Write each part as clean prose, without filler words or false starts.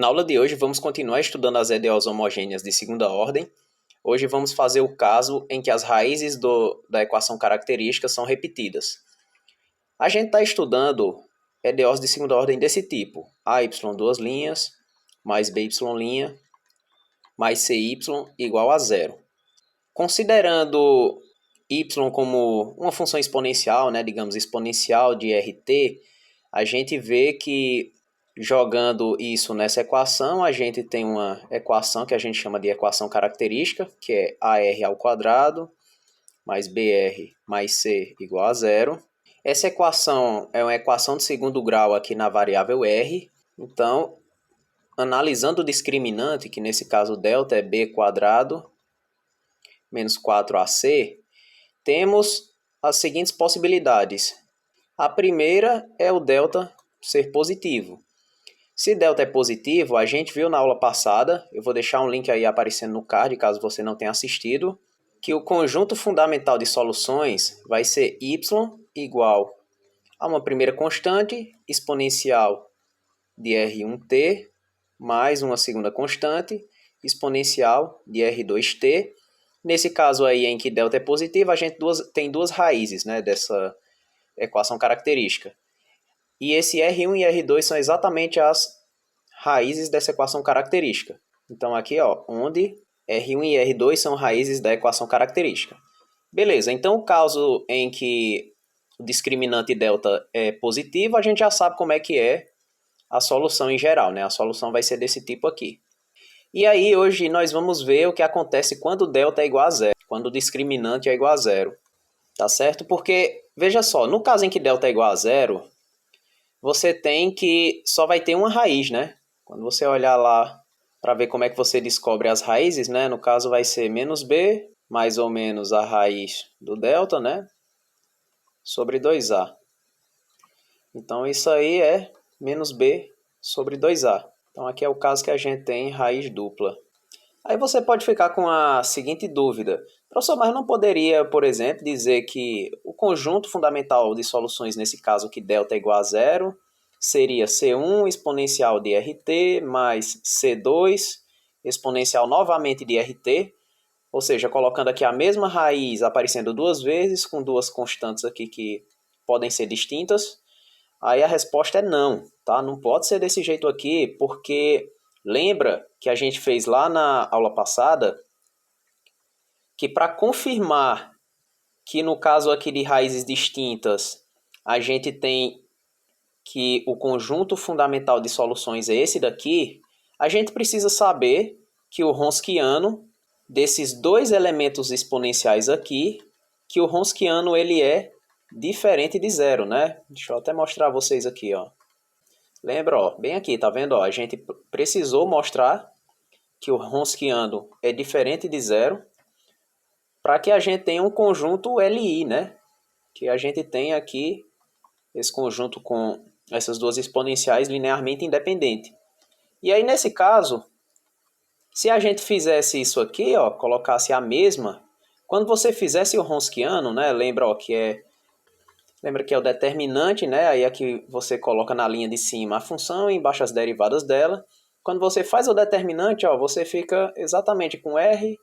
Na aula de hoje vamos continuar estudando as EDOs homogêneas de segunda ordem. Hoje vamos fazer o caso em que as raízes da equação característica são repetidas. A gente está estudando EDOs de segunda ordem desse tipo: AY duas linhas, mais BY' mais CY igual a zero. Considerando y como uma função exponencial, digamos exponencial de RT, a gente vê que jogando isso nessa equação, a gente tem uma equação que a gente chama de equação característica, que é AR ao quadrado mais BR mais C igual a zero. Essa equação é uma equação de segundo grau aqui na variável R. Então, analisando o discriminante, que nesse caso delta é B quadrado menos 4AC, temos as seguintes possibilidades. A primeira é o delta ser positivo. Se delta é positivo, a gente viu na aula passada, eu vou deixar um link aí aparecendo no card, caso você não tenha assistido, que o conjunto fundamental de soluções vai ser y igual a uma primeira constante exponencial de R1t mais uma segunda constante exponencial de R2t. Nesse caso aí em que delta é positivo, a gente tem duas raízes, dessa equação característica. E esse R1 e R2 são exatamente as raízes dessa equação característica. Então aqui, onde R1 e R2 são raízes da equação característica. Beleza, então o caso em que o discriminante delta é positivo, a gente já sabe como é que é a solução em geral, A solução vai ser desse tipo aqui. E aí hoje nós vamos ver o que acontece quando delta é igual a zero, quando o discriminante é igual a zero. Tá certo? Porque, veja só, no caso em que delta é igual a zero, você tem que só vai ter uma raiz, Quando você olhar lá para ver como é que você descobre as raízes, No caso vai ser menos b, mais ou menos a raiz do delta, sobre 2a. Então isso aí é menos b sobre 2a. Então aqui é o caso que a gente tem raiz dupla. Aí você pode ficar com a seguinte dúvida. Professor, mas não poderia, por exemplo, dizer que o conjunto fundamental de soluções, nesse caso que delta é igual a zero, seria C1 exponencial de RT mais C2 exponencial novamente de RT, ou seja, colocando aqui a mesma raiz aparecendo duas vezes, com duas constantes aqui que podem ser distintas. Aí a resposta é não, tá? Não pode ser desse jeito aqui, porque lembra que a gente fez lá na aula passada que para confirmar que no caso aqui de raízes distintas, a gente tem que o conjunto fundamental de soluções é esse daqui, a gente precisa saber que o Wronskiano, desses dois elementos exponenciais aqui, que o Wronskiano ele é diferente de zero, Deixa eu até mostrar a vocês aqui, Lembra, bem aqui, tá vendo? A gente precisou mostrar que o Wronskiano é diferente de zero para que a gente tenha um conjunto LI, Que a gente tem aqui esse conjunto com essas duas exponenciais linearmente independentes. E aí, nesse caso, se a gente fizesse isso aqui, colocasse a mesma, quando você fizesse o Wronskiano, lembra que é o determinante, Aí aqui você coloca na linha de cima a função e embaixo as derivadas dela. Quando você faz o determinante, você fica exatamente com R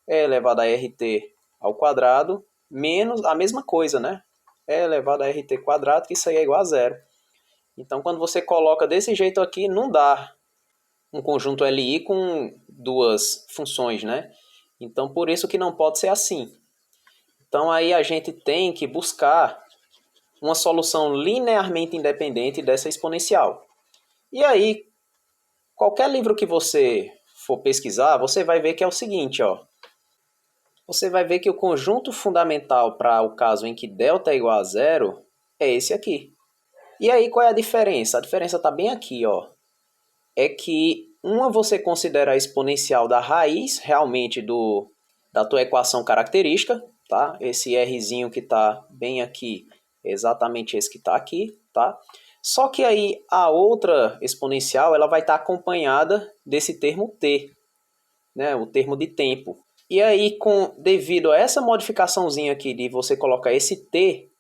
elevado a RT ao quadrado menos a mesma coisa, E elevado a RT quadrado, que isso aí é igual a zero. Então, quando você coloca desse jeito aqui, não dá um conjunto LI com duas funções, Então, por isso que não pode ser assim. Então, aí a gente tem que buscar uma solução linearmente independente dessa exponencial. E aí, qualquer livro que você for pesquisar, você vai ver que é o seguinte, Você vai ver que o conjunto fundamental para o caso em que delta é igual a zero é esse aqui. E aí, qual é a diferença? A diferença está bem aqui, É que uma você considera a exponencial da raiz, realmente, da tua equação característica, tá? Esse Rzinho que está bem aqui é exatamente esse que está aqui, tá? Só que aí a outra exponencial ela vai estar acompanhada desse termo t, o termo de tempo. E aí, devido a essa modificaçãozinha aqui de você colocar esse t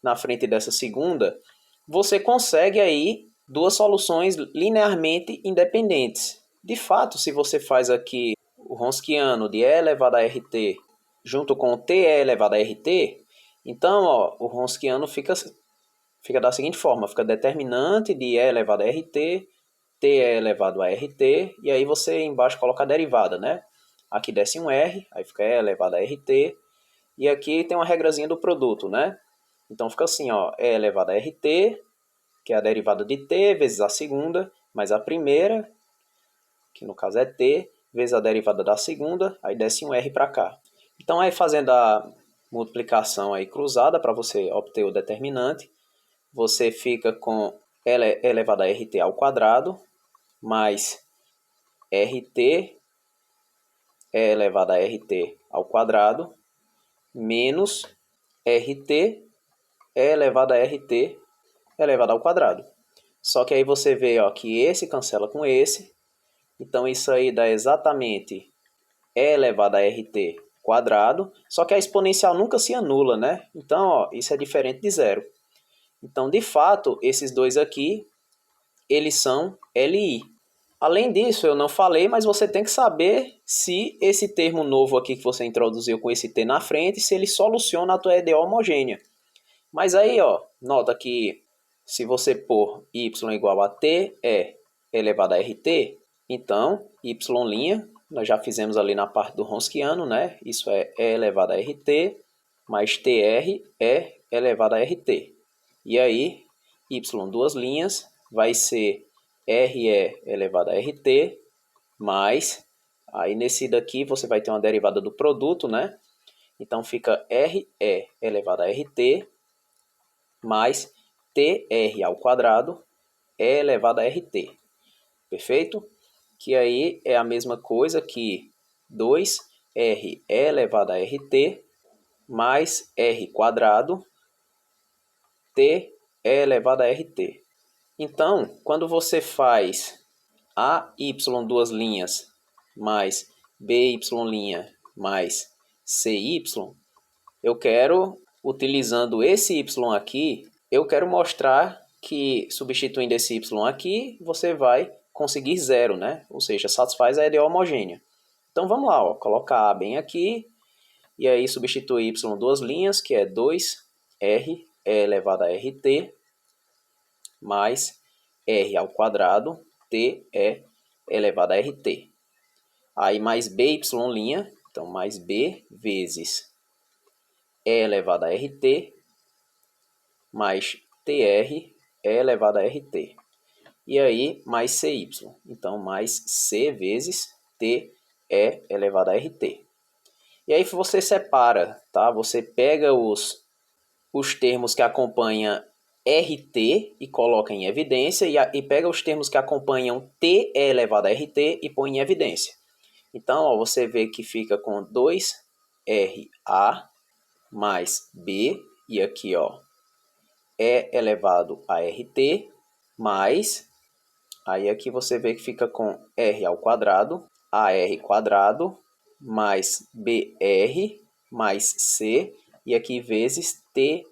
na frente dessa segunda, você consegue aí duas soluções linearmente independentes. De fato, se você faz aqui o Wronskiano de E elevado a RT junto com o TE elevado a RT, então ó, o Wronskiano fica da seguinte forma, fica determinante de E elevado a RT, TE elevado a RT, e aí você embaixo coloca a derivada, né? Aqui desce um R, aí fica E elevado a RT, e aqui tem uma regrazinha do produto, né? Então fica assim, ó, E elevado a RT, que é a derivada de T vezes a segunda, mais a primeira, que no caso é T, vezes a derivada da segunda, aí desce um R para cá. Então aí fazendo a multiplicação aí cruzada para você obter o determinante, você fica com L elevado a RT ao quadrado, mais RT elevado a RT ao quadrado, menos RT elevado a RT elevado ao quadrado. Só que aí você vê ó, que esse cancela com esse, então isso aí dá exatamente E elevado a RT quadrado, só que a exponencial nunca se anula, né? Então, ó, isso é diferente de zero. Então, de fato, esses dois aqui, eles são LI. Além disso, eu não falei, mas você tem que saber se esse termo novo aqui que você introduziu com esse T na frente, se ele soluciona a tua EDO homogênea. Mas aí, ó, nota que se você pôr y igual a t é elevado a rt, então y', nós já fizemos ali na parte do Wronskiano, né? Isso é e elevado a rt, mais tr é elevado a rt. E aí, y duas linhas vai ser re elevado a rt, mais, aí nesse daqui você vai ter uma derivada do produto, né? Então fica re elevado a rt, mais tr ao quadrado é elevado a rt. Perfeito? Que aí é a mesma coisa que 2r é elevado a rt mais r quadrado t é elevado a rt. Então, quando você faz AY duas linhas mais BY' mais CY, eu quero, utilizando esse Y aqui, eu quero mostrar que substituindo esse Y aqui, você vai conseguir zero, né? Ou seja, satisfaz a EDO homogênea. Então vamos lá, ó, colocar A bem aqui, e aí substituir Y duas linhas, que é 2R elevado a RT, mais R ao quadrado, T é elevado a RT. Aí mais BY', então mais B vezes E elevado a RT, mais TR é elevado a RT. E aí, mais CY. Então, mais C vezes T é elevado a RT. E aí você separa, tá? Você pega os termos que acompanham RT e coloca em evidência, e pega os termos que acompanham T é elevado a RT e põe em evidência. Então, ó, você vê que fica com 2RA mais B, e aqui, ó, E elevado a RT, mais, aí aqui você vê que fica com R ao quadrado, AR quadrado, mais BR, mais C, e aqui vezes TE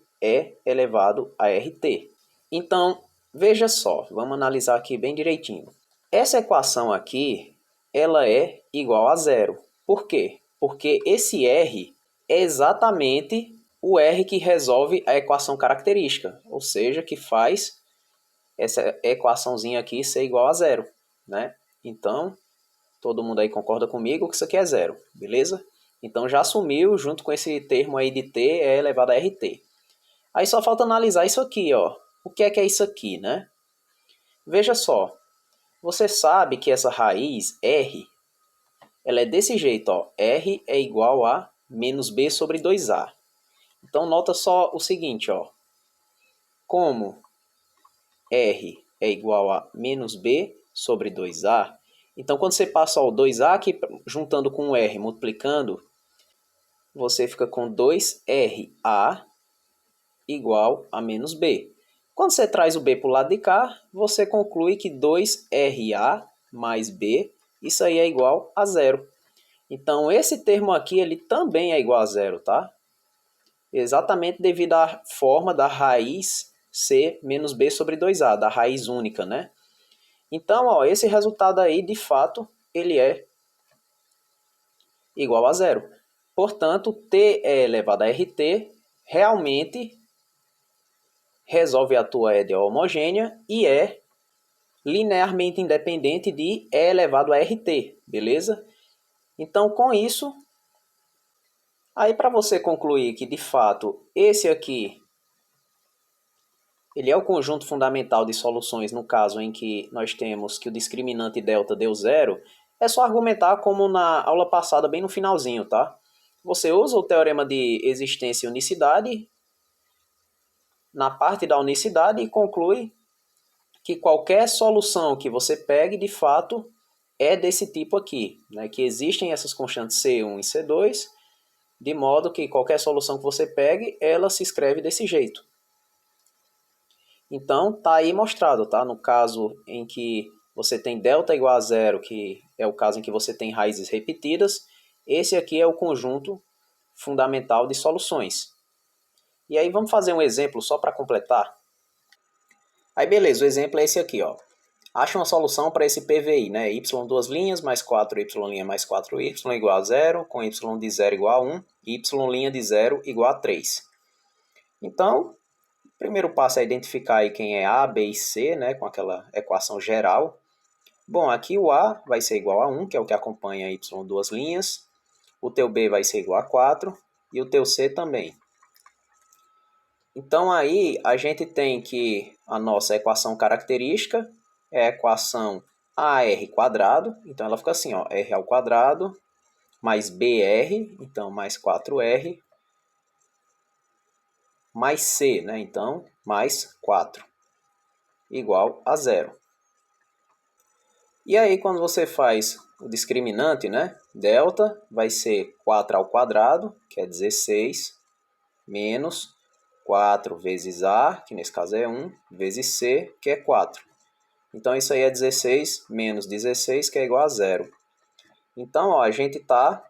elevado a RT. Então, veja só, vamos analisar aqui bem direitinho. Essa equação aqui, ela é igual a zero. Por quê? Porque esse R é exatamente o R que resolve a equação característica, ou seja, que faz essa equaçãozinha aqui ser igual a zero, né? Então, todo mundo aí concorda comigo que isso aqui é zero, beleza? Então já assumiu junto com esse termo aí de t é elevado a rt. Aí só falta analisar isso aqui, ó. O que é isso aqui, né? Veja só, você sabe que essa raiz r, ela é desse jeito, ó. R é igual a menos b sobre 2a. Então nota só o seguinte, ó. Como R é igual a menos B sobre 2A, então quando você passa o 2A aqui juntando com o R, multiplicando, você fica com 2RA igual a menos B. Quando você traz o B para o lado de cá, você conclui que 2RA mais B, isso aí é igual a zero. Então esse termo aqui ele também é igual a zero, tá? Exatamente devido à forma da raiz C menos B sobre 2A, da raiz única, né? Então, ó, esse resultado aí, de fato, ele é igual a zero. Portanto, T elevado a RT realmente resolve a tua EDO homogênea e é linearmente independente de E elevado a RT, beleza? Então, com isso, aí para você concluir que, de fato, esse aqui ele é o conjunto fundamental de soluções no caso em que nós temos que o discriminante delta deu zero, é só argumentar como na aula passada, bem no finalzinho, tá? Você usa o teorema de existência e unicidade na parte da unicidade e conclui que qualquer solução que você pegue, de fato, é desse tipo aqui, né? Que existem essas constantes C1 e C2, de modo que qualquer solução que você pegue, ela se escreve desse jeito. Então, tá aí mostrado, tá? No caso em que você tem delta igual a zero, que é o caso em que você tem raízes repetidas, esse aqui é o conjunto fundamental de soluções. E aí vamos fazer um exemplo só para completar. Aí beleza, o exemplo é esse aqui, ó. Acha uma solução para esse PVI, né? Y duas linhas mais 4y' mais 4y igual a zero, com y de zero igual a 1, e y' de zero igual a 3. Então, o primeiro passo é identificar aí quem é A, B e C, né? Com aquela equação geral. Bom, aqui o A vai ser igual a 1, que é o que acompanha y duas linhas. O teu B vai ser igual a 4 e o teu C também. Então aí a gente tem que a nossa equação característica é a equação AR quadrado, então ela fica assim, ó, R ao quadrado mais BR, então mais 4R, mais C, né, então mais 4, igual a zero. E aí quando você faz o discriminante, né, delta vai ser 4 ao quadrado, que é 16, menos 4 vezes A, que nesse caso é 1, vezes C, que é 4. Então, isso aí é 16 menos 16, que é igual a zero. Então, ó, a gente está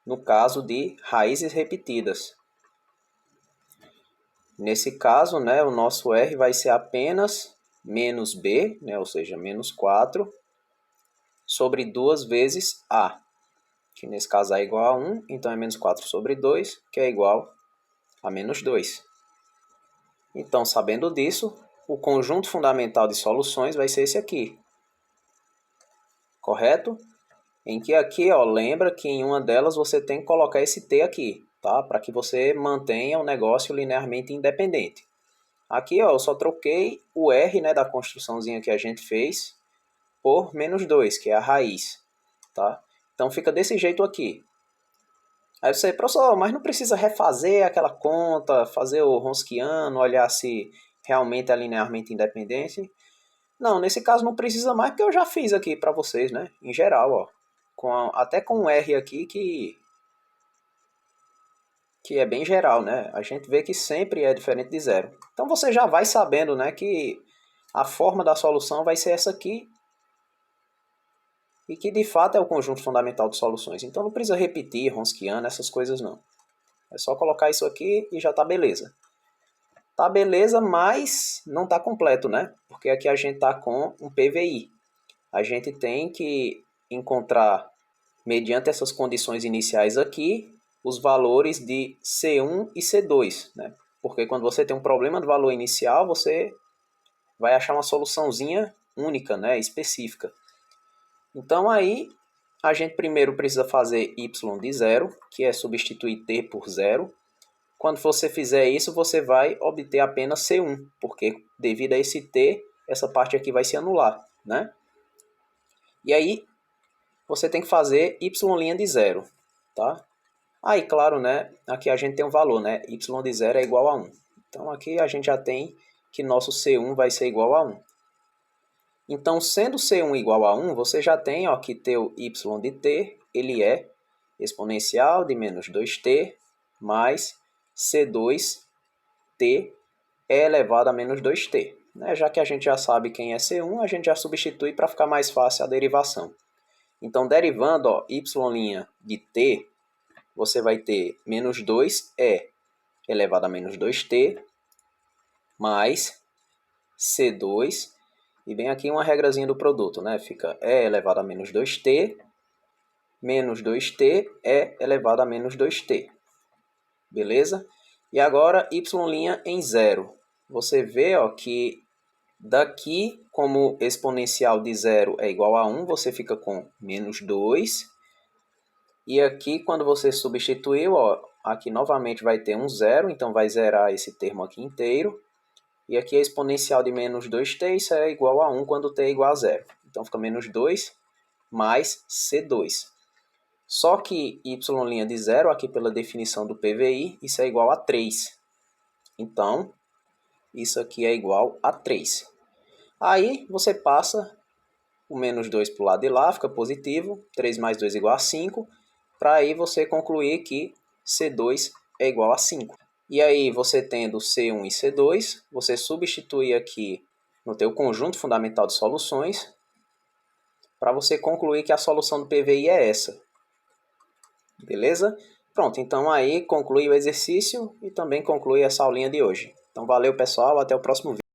no caso de raízes repetidas. Nesse caso, né, o nosso R vai ser apenas menos B, né, ou seja, menos 4, sobre 2 vezes A, que nesse caso é igual a 1, então é menos 4 sobre 2, que é igual a menos 2. Então, sabendo disso, o conjunto fundamental de soluções vai ser esse aqui. Correto? Em que aqui, ó, lembra que em uma delas você tem que colocar esse T aqui, tá? Para que você mantenha o negócio linearmente independente. Aqui, ó, eu só troquei o R, né, da construçãozinha que a gente fez por menos 2, que é a raiz, tá? Então fica desse jeito aqui. Aí você, professor, mas não precisa refazer aquela conta, fazer o Ronskiano, olhar se realmente é linearmente independente. Não, nesse caso não precisa mais, porque eu já fiz aqui para vocês, né? Em geral, ó. Até com um R aqui que é bem geral, né? A gente vê que sempre é diferente de zero. Então você já vai sabendo, né, que a forma da solução vai ser essa aqui e que de fato é o conjunto fundamental de soluções. Então não precisa repetir Ronskiano, essas coisas não. É só colocar isso aqui e já tá beleza. Tá beleza, mas não tá completo, né? Porque aqui a gente tá com um PVI. A gente tem que encontrar, mediante essas condições iniciais aqui, os valores de C1 e C2, né? Porque quando você tem um problema de valor inicial, você vai achar uma soluçãozinha única, né? Específica. Então aí a gente primeiro precisa fazer y de zero, que é substituir t por zero. Quando você fizer isso, você vai obter apenas C1, porque devido a esse t, essa parte aqui vai se anular, né? E aí você tem que fazer y' de zero, tá? Aí, claro, né? Aqui a gente tem um valor, né? Y de zero é igual a 1. Então aqui a gente já tem que nosso C1 vai ser igual a 1. Então, sendo C1 igual a 1, você já tem, ó, que teu y de t, ele é exponencial de menos 2t mais C2t elevado a menos 2t. Né? Já que a gente já sabe quem é C1, a gente já substitui para ficar mais fácil a derivação. Então, derivando, ó, y' de t, você vai ter menos 2e elevado a menos 2t mais C2, e bem aqui uma regrazinha do produto, né? Fica E elevado a menos 2t, menos 2t, E elevado a menos 2t. Beleza? E agora, y' em zero. Você vê ó, que daqui, como exponencial de zero é igual a 1, você fica com menos 2. E aqui, quando você substituiu, ó, aqui novamente vai ter um zero, então vai zerar esse termo aqui inteiro. E aqui a exponencial de menos 2t, isso é igual a 1 quando t é igual a zero. Então fica menos 2 mais C2. Só que y' de zero, aqui pela definição do PVI, isso é igual a 3. Então, isso aqui é igual a 3. Aí você passa o menos 2 para o lado de lá, fica positivo. 3 mais 2 é igual a 5. Para aí você concluir que C2 é igual a 5. E aí, você tendo C1 e C2, você substitui aqui no teu conjunto fundamental de soluções para você concluir que a solução do PVI é essa. Beleza? Pronto, então aí conclui o exercício e também conclui essa aulinha de hoje. Então valeu pessoal, até o próximo vídeo.